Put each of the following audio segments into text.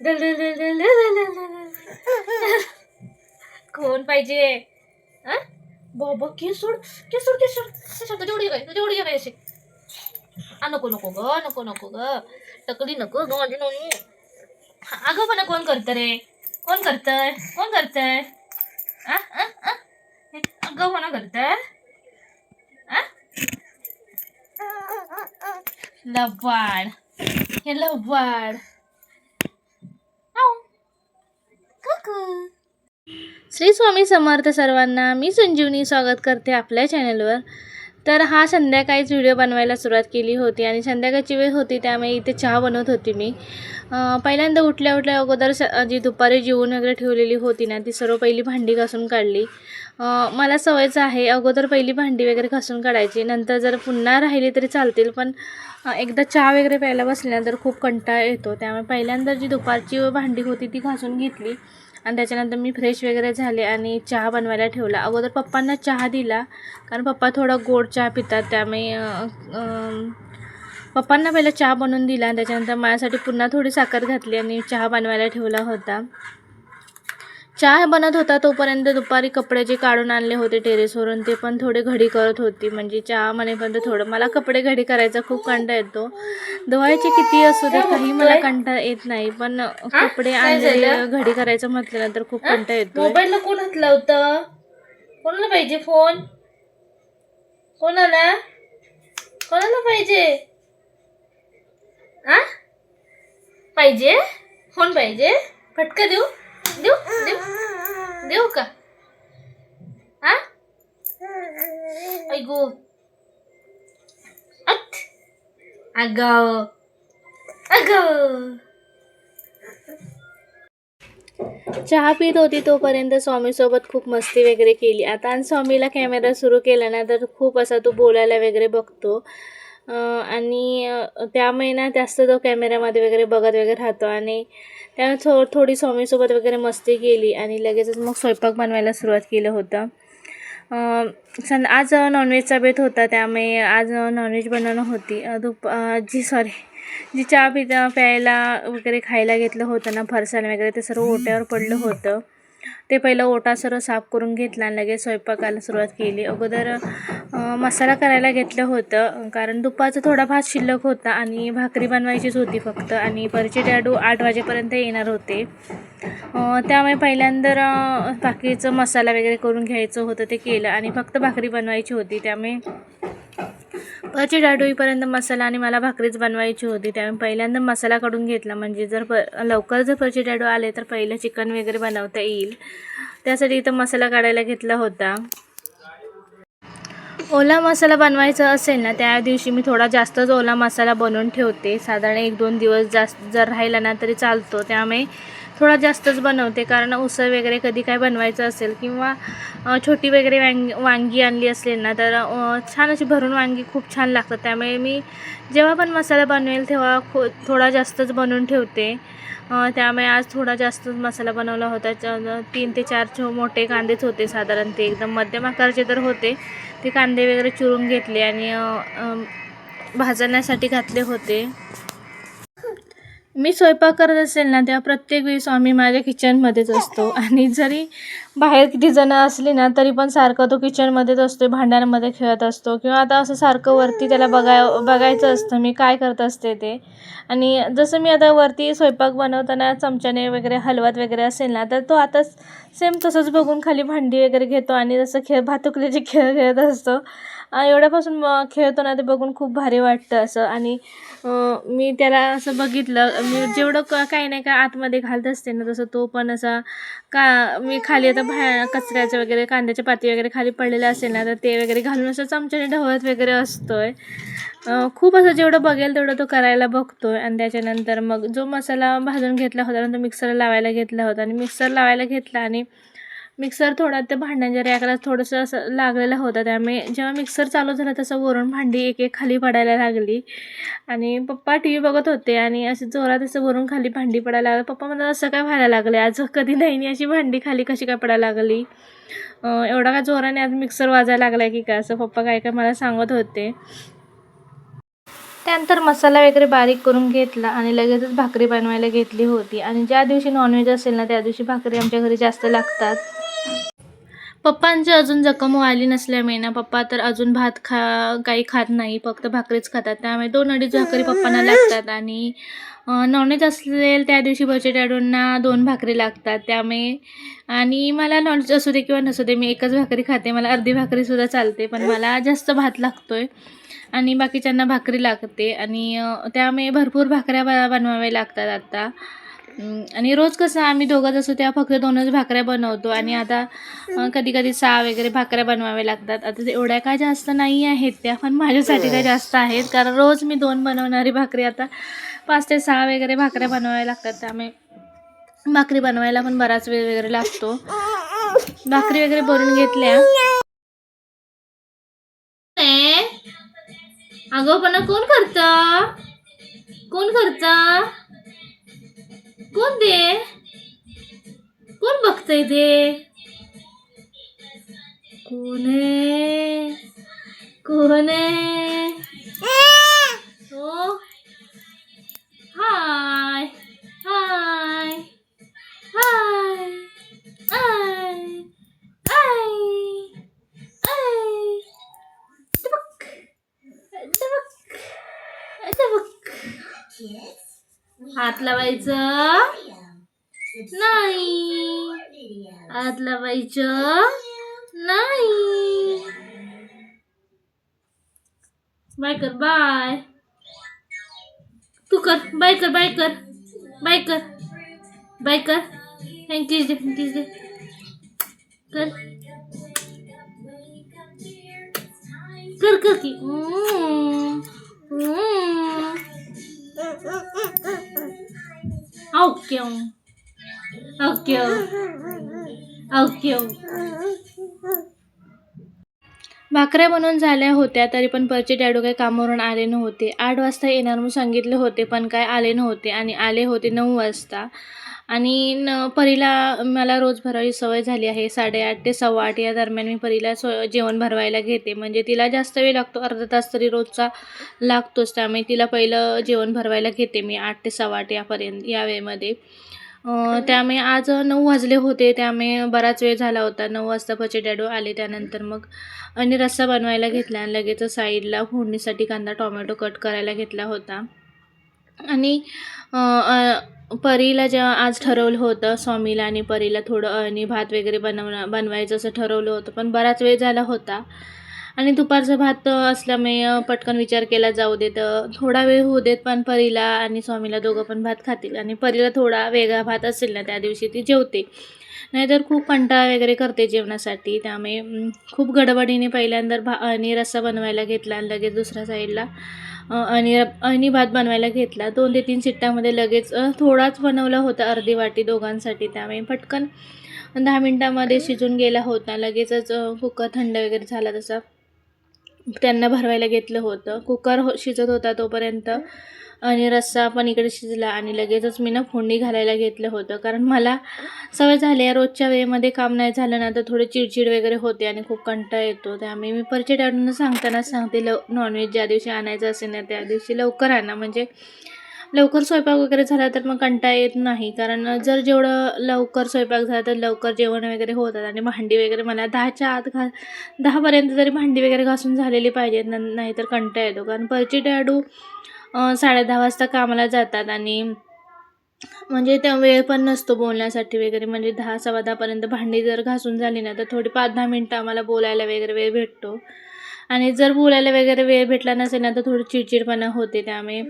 दल दल दल दल दल दल दल. कोण पाहिजे? हा बाबा केस सोड, केस सोड, केस सोड, केस सोड. तुझी उडी काय, तुझी उडी काय अशी? नको नको ग, नको नको ग, टकली नको ग माझी नोनी. अगं पण कोण करतं रे? कोण करतंय? कोण करतंय? अगं कोण करतंय? लबाड, हे लबाड. श्री स्वामी समर्थ सर्वांना. मी संजीवनी स्वागत करते आपल्या चॅनलवर. तर हा संध्याकाळीच व्हिडिओ बनवायला सुरुवात केली होती आणि संध्याकाळची वेळ होती त्यामुळे इथे चहा बनवत होती मी. पहिल्यांदा उठल्या उठल्या अगोदर जी दुपारी जेवून वगैरे ठेवलेली होती ना ती सर्व पहिली भांडी घासून काढली. मला सवयच आहे अगोदर पहिली भांडी वगैरे घासून काढायची, नंतर जर पुन्हा राहिली तरी चालतील, पण एकदा चहा वगैरे प्यायला बसल्यानंतर खूप कंटाळा येतो. त्यामुळे पहिल्यांदा जी दुपारची भांडी होती ती घासून घेतली आणि त्याच्यानंतर मी फ्रेश वगैरे झाले आणि चहा बनवायला ठेवला. अगोदर पप्पांना चहा दिला कारण पप्पा थोडा गोड चहा पितात, त्यामुळे पप्पांना पहिला चहा बनवून दिला आणि त्याच्यानंतर माझ्यासाठी पुन्हा थोडी साखर घातली आणि चहा बनवायला ठेवला होता. चहा बनत होता तोपर्यंत दुपारी कपडे जे काढून आणले होते टेरेसवरून ते पण थोडे घडी करत होती. म्हणजे चहा म्हणेपर्यंत थोडं मला कपडे घडी करायचा खूप कंटाळा येतो. धुवायचे किती असू दे काही मला कंटाळा येत नाही, पण कपडे आणलेले घडी करायचं म्हटल्यानंतर खूप कंटाळा येतो. मोबाईलला कोण हातलं होतं? कोणाला पाहिजे फोन? कोणाला कोणाला पाहिजे? पाहिजे फोन पाहिजे? फटका देऊ देऊ देऊ देऊ का? ऐगो अगं अगं. चहा पित होती तोपर्यंत स्वामीसोबत खूप मस्ती वगैरे केली. आता स्वामीला कॅमेरा सुरू केला ना तर खूप असा तो बोलायला वगैरे बघतो आणि त्यामुळे ना जास्त तो कॅमेऱ्यामध्ये वगैरे बघत वगैरे राहतो आणि त्यामुळे थोडी स्वामीसोबत वगैरे मस्ती केली आणि लगेचच मग स्वयंपाक बनवायला सुरुवात केलं होतं. आज नॉनव्हेजचा बेत होता त्यामुळे आज नॉनव्हेज बनवणं होती. जी चहा प्यायला वगैरे खायला घेतलं होतं ना फरसाण वगैरे ते सर्व ओट्यावर पडलं होतं. ते पहिलं ओटा सर्व साफ करून घेतला आणि लगेच स्वयंपाकाला सुरुवात केली. अगोदर मसाला करायला घेतलं होतं कारण दुपारचा थोडा भात शिल्लक होता आणि भाकरी बनवायचीच होती फक्त आणि परचे डॅडू 8 वाजेपर्यंत येणार होते. त्यामुळे पहिल्यांदा बाकीचं मसाला वगैरे करून घ्यायचं होतं ते केलं आणि फक्त भाकरी बनवायची होती. त्यामुळे परचे डॅडू येईपर्यंत मसाला आणि मला भाकरीच बनवायची होती. त्यामुळे पहिल्यांदा मसाला काढून घेतला म्हणजे जर लवकर जर परचे डॅडू आले तर पहिलं चिकन वगैरे बनवता येईल, त्यासाठी इथं मसाला काढायला घेतला होता. ओला मसाला बनवायचा असेल ना त्या दिवशी मी थोडा जास्तच ओला मसाला बनवून ठेवते. साधारण 1-2 दिवस जास्त जर राहिला ना तरी चालतो, त्यामुळे थोडा जास्तच बनवते. कारण उसळ वगैरे कधी काय बनवायचं असेल किंवा छोटी वगैरे वांगी आणली असेल ना तर छान अशी भरून वांगी खूप छान लागतात. त्यामुळे मी जेव्हा पण मसाला बनवेल तेव्हा थोडा जास्तच बनवून ठेवते. त्यामुळे आज थोडा जास्तच मसाला बनवला होता. 3 ते 4 मोठे कांदेच होते साधारण, ते एकदम मध्यम आकाराचे तर होते. ते कांदे वगैरे चिरून घेतले आणि भाजण्यासाठी घातले होते. मी स्वयंपाक करत असेल ना तेव्हा प्रत्येक वेळी स्वामी माझ्या किचनमध्येच असतो आणि जरी बाहेर किती जणं असली ना तरी पण सारखं तो किचनमध्येच असतो, भांड्यांमध्ये खेळत असतो किंवा आता असं सारखं वरती त्याला बघायचं असतं मी काय करत असते ते. आणि जसं मी आता वरती स्वयंपाक बनवताना चमच्याने वगैरे हलवत वगैरे असेल ना तर तो आता सेम तसंच बघून खाली भांडी वगैरे घेतो आणि जसं भातुकलीचे खेळ खेळत असतो. एवढ्यापासून खेळतो ना ते बघून खूप भारी वाटतं असं. आणि मी त्याला असं बघितलं, मी जेवढं काही नाही का आतमध्ये घालत असते ना तसं तो पण असा मी खाली आता कचऱ्याचं वगैरे कांद्याच्या पाती वगैरे खाली पडलेलं असेल ना तर ते वगैरे घालून असं चमच्याने ढवळत वगैरे असतोय. खूप असं जेवढं बघेल तेवढं तो करायला बघतोय. आणि त्याच्यानंतर मग जो मसाला भाजून घेतला होता ना तो मिक्सरला लावायला घेतला होता आणि मिक्सर लावायला घेतला आणि मिक्सर थोडा त्या भांड्यांच्या रॅकला थोडंसं असं लागलेलं होतं. त्यामुळे जेव्हा मिक्सर चालू झाला तसं वरून भांडी एक एक खाली पडायला लागली आणि पप्पा टी व्ही बघत होते आणि असं जोरात असं वरून खाली भांडी पडायला लागलं. पप्पा म्हणतात असं काय व्हायला लागलं आज, कधी नाही अशी भांडी खाली कशी काय पडायला लागली, एवढा काय जोराने आज मिक्सर वाजायला लागला की काय, असं पप्पा काय काय मला सांगत होते. त्यानंतर मसाला वगैरे बारीक करून घेतला आणि लगेचच भाकरी बनवायला घेतली होती. आणि ज्या दिवशी नॉनव्हेज असेल ना त्या दिवशी भाकरी आमच्या घरी जास्त लागतात. पप्पांची अजून जखम आली नसल्यामुळे ना पप्पा तर अजून काही खात नाही, फक्त भाकरीच खातात. त्यामुळे 2-2.5 भाकरी पप्पांना लागतात. आणि नॉनव्हेज असेल त्या दिवशी बचेटाडूंना 2 भाकरी लागतात. त्यामुळे आणि मला नॉनव्हेज असू दे किंवा नसू दे मी एकच भाकरी खाते. मला अर्धी भाकरीसुद्धा चालते, पण मला जास्त भात लागतोय आणि बाकीच्यांना भाकरी लागते. आणि त्यामुळे भरपूर भाकऱ्या बनवाव्या लागतात आता. आणि रोज कसं आम्ही दोघंच असतो तेव्हा फक्त 2च भाकऱ्या बनवतो. आणि आता कधी कधी 6 वगैरे भाकऱ्या बनवाव्या लागतात. आता एवढ्या काय जास्त नाही आहेत त्या, पण माझ्यासाठी काय जास्त आहेत, कारण रोज मी 2 बनवणारी भाकरी आता 5 ते 6 वगैरे भाकऱ्या बनवाव्या लागतात. त्यामुळे भाकरी बनवायला पण बराच वेळ वगैरे लागतो. भाकरी वगैरे बनवून घेतल्या. आगाऊपणा कोण करतं? कोण करतं? कोण दे? कोण बघतंय ते? कोण आहे? कोण आहे? हो, हाय हाय हाय आय आय आय. टबक टबक टबक. हात लावायचं नाही, हात लावायचं नाही. बाय कर, बाय. तू कर, बाय कर, बाय कर, बाय कर, बाय कर. थँक्यू दे, थँक्यू दे. कर कर कर की. Okay okay okay. भाकऱ्या बनवून झाल्या होत्या तरी पण परचे डॅडू काही कामावरून आले नव्हते. 8 वाजता येणार म्हणून सांगितले होते, पण काय आले नव्हते. आणि आले होते 9 वाजता. आणि परीला मला रोज भरवायची सवय झाली आहे. 8:30 ते 8:15 या दरम्यान मी परीला जेवण भरवायला घेते. म्हणजे तिला जास्त वेळ लागतो, अर्धा तास तरी रोजचा लागतोच. त्यामुळे तिला पहिलं जेवण भरवायला घेते मी 8 ते 8:15 यापर्यंत या वेळेमध्ये. त्यामुळे आज 9 वाजले होते, त्यामुळे बराच वेळ झाला होता. 9 वाजता पचे डॅडू आले. त्यानंतर मग आणि रस्सा बनवायला घेतला आणि लगेच साईडला फोडणीसाठी कांदा टोमॅटो कट करायला घेतला होता. आणि परीला जेव्हा आज ठरवलं होतं स्वामीला आणि परीला थोडं आणि भात वगैरे बनवायचं असं ठरवलं होतं, पण बराच वेळ झाला होता. आणि दुपारचं भात असल्यामुळे पटकन विचार केला जाऊ देत, थोडा वेळ होऊ देत, पण परीला आणि स्वामीला दोघं पण भात खातील. आणि परीला थोडा वेगळा भात असेल ना त्या दिवशी ती जेवते, नाहीतर खूप कंटाळा वगैरे करते जेवणासाठी. त्यामुळे खूप गडबडीने पहिल्यांदा आणि रस्सा बनवायला घेतला आणि लगेच दुसऱ्या साईडला आणि भात बनवायला घेतला. 2 ते 3 शिट्ट्यामध्ये लगेच थोडाच बनवला होता, अर्धी वाटी दोघांसाठी. त्यामुळे पटकन 10 मिनटामध्ये शिजून गेला होता. लगेचच कुकर थंड वगैरे झाला तसा त्यांना भरवायला घेतलं होतं. कुकर शिजत होता तोपर्यंत आणि रस्सा पण इकडे शिजला. आणि लगेचच मी फोडणी घालायला घेतलं होतं, कारण मला सवय झाली आहे रोजच्या वेळेमध्ये काम नाही झालं ना तर थोडी चिडचिड वगैरे होते आणि खूप कंटाळा येतो. त्यामुळे मी परचे डॅडूंना सांगतानाच सांगते, नॉनव्हेज ज्या दिवशी आणायचं असेल ना त्या दिवशी लवकर आणा, म्हणजे लवकर स्वयंपाक वगैरे झाला तर मग कंटाळा येत नाही. कारण जर जेवढं लवकर स्वयंपाक झाला तर लवकर जेवण वगैरे होतात. आणि भांडी वगैरे मला 10च्या आत 10पर्यंत तरी भांडी वगैरे घासून झालेली पाहिजेत, नाहीतर कंटाळा येतो. कारण परचे डॅडू 10:30 वाजता कामाला जातात आणि म्हणजे त्या वेळ पण नसतो बोलण्यासाठी वगैरे. म्हणजे 10 सव्वा 10पर्यंत भांडी जर घासून झाली ना तर थोडी 5-10 मिनटं आम्हाला बोलायला वगैरे वेळ भेटतो. आणि जर बोलायला वगैरे वेळ भेटला नसेल ना तर थोडी चिडचिडपणा होते. त्यामुळे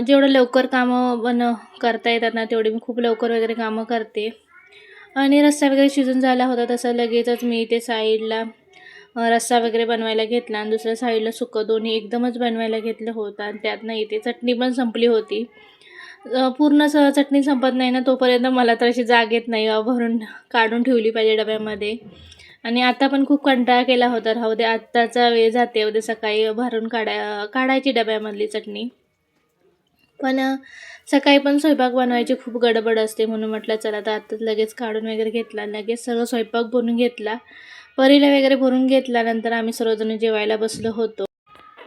जेवढं लवकर कामं करता येतात ना तेवढी मी खूप लवकर वगैरे कामं करते. आणि रस्सा वगैरे शिजून झाला होता तसं लगेचच मी इथे साईडला रस्सा वगैरे बनवायला घेतला आणि दुसऱ्या साईडला सुकं दोन्ही एकदमच बनवायला घेतलं होतं. आणि त्यातनं इथे चटणी पण संपली होती. पूर्ण चटणी संपत नाही ना तोपर्यंत मला तर अशी जाग येत नाही, भरून काढून ठेवली पाहिजे डब्यामध्ये. आणि आता पण खूप कंटाळा केला होता, राहू दे आत्ताचा वेळ जाते, उद्या सकाळी भरून काढायची डब्यामधली चटणी. पण सकाळी पण स्वयंपाक बनवायची खूप गडबड असते, म्हणून म्हटलं चला तर आत्ताच लगेच काढून वगैरे घेतला, लगेच सगळं स्वयंपाक बनवून घेतला, परीला वगैरे भरून घेतला. नंतर आम्ही सर्वजण जेवायला बसलो होतो.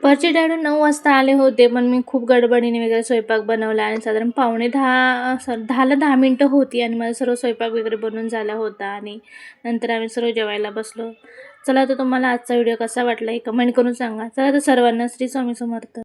परचे डॅडी 9 वाजता आले होते, पण मी खूप गडबडीने वगैरे स्वयंपाक बनवला आणि साधारण पावणे 10ला 10 मिनटं होती आणि माझा सर्व स्वयंपाक वगैरे बनून झाला होता आणि नंतर आम्ही सर्व जेवायला बसलो. चला तर तुम्हाला आजचा व्हिडिओ कसा वाटला हे कमेंट करून सांगा. चला तर सर्वांना श्री स्वामी समर्थ.